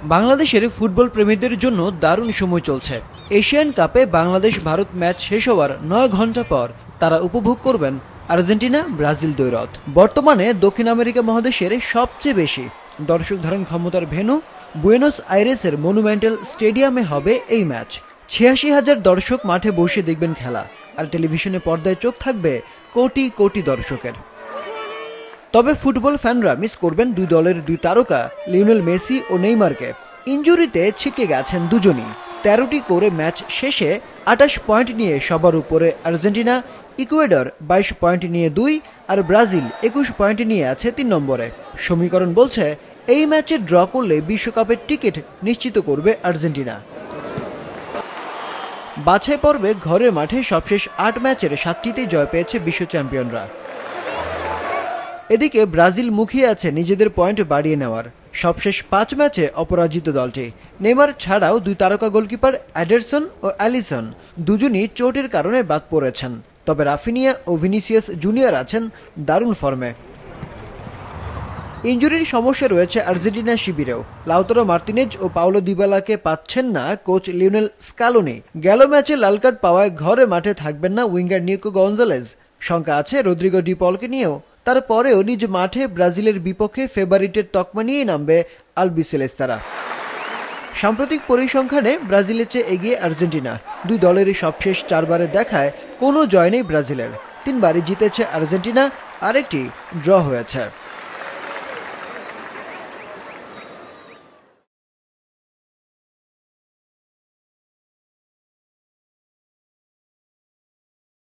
বাংলাদেশের ফুটবল প্রেমীদের জন্য দারুণ সময় চলছে। এশিয়ান কাপে বাংলাদেশ ভারত ম্যাচ শেষ হওয়ার ৯ ঘন্টা পর তারা উপভোগ করবেন আর্জেন্টিনা ব্রাজিল দ্বৈরথ। বর্তমানে দক্ষিণ আমেরিকা মহাদেশের সবচেয়ে বেশি দর্শক ধারণ ক্ষমতার ভেন্যু বুয়েনোস আইরেসের মনুমেন্টাল স্টেডিয়ামে হবে এই ম্যাচ। ৮৬,০০০ দর্শক মাঠে বসে দেখবেন খেলা, আর টেলিভিশনে পর্দায় চোখ থাকবে কোটি কোটি দর্শকের। তবে ফুটবল ফ্যানরা মিস করবেন দুই দলের দুই তারকা লিওনেল মেসি ও নেইমারকে। ইনজুরিতে ছিটকে গেছেন দুজনই। ১৩টি করে ম্যাচ শেষে ২৮ পয়েন্ট নিয়ে সবার উপরে আর্জেন্টিনা, ইকুয়েডর ২২ পয়েন্ট নিয়ে ২ আর ব্রাজিল ২১ পয়েন্ট নিয়ে আছে ৩ নম্বরে। সমীকরণ বলছে এই ম্যাচে ড্র করলে বিশ্বকাপের টিকিট নিশ্চিত করবে আর্জেন্টিনা। বাছাই পর্বে ঘরের মাঠে সবশেষ ৮ ম্যাচের ৭টিতেই জয় পেয়েছে বিশ্ব চ্যাম্পিয়নরা। এদিকে ব্রাজিল মুখিয়ে আছে নিজেদের পয়েন্ট বাড়িয়ে নেওয়ার। সবশেষ ৫ ম্যাচে অপরাজিত দলটি। নেইমার ছাড়াও দুই তারকা গোলকিপার এডারসন ও অ্যালিসন দুজনই চোটের কারণে বাদ পড়েছেন। তবে রাফিনিয়া ও ভিনিসিয়াস জুনিয়র আছেন দারুণ ফর্মে। ইনজুরির সমস্যা রয়েছে আর্জেন্টিনা শিবিরেও। লাউতারো মার্তিনেজ ও পাওলো দিবালাকে পাচ্ছেন না কোচ লিওনেল স্কালোনি। গেল ম্যাচে লাল কার্ড পাওয়ায় ঘরে মাঠে থাকবেন না উইঙ্গার নিকো গঞ্জালেজ। শঙ্কা আছে রদ্রিগো ডি পলকে নিয়েও। তারপরেও নিজ মাঠে ব্রাজিলের বিপক্ষে ফেভারিটের তকমা নিয়ে নামবে আলবিসেলেস্তারা। সাম্প্রতিক পরিসংখ্যানে ব্রাজিলের চেয়ে এগিয়ে আর্জেন্টিনা। দুই দলেরই সবশেষ ৪ বারের দেখায় কোনো জয় নেই ব্রাজিলের। ৩ বারই জিতেছে আর্জেন্টিনা, আরেকটি ড্র হয়েছে।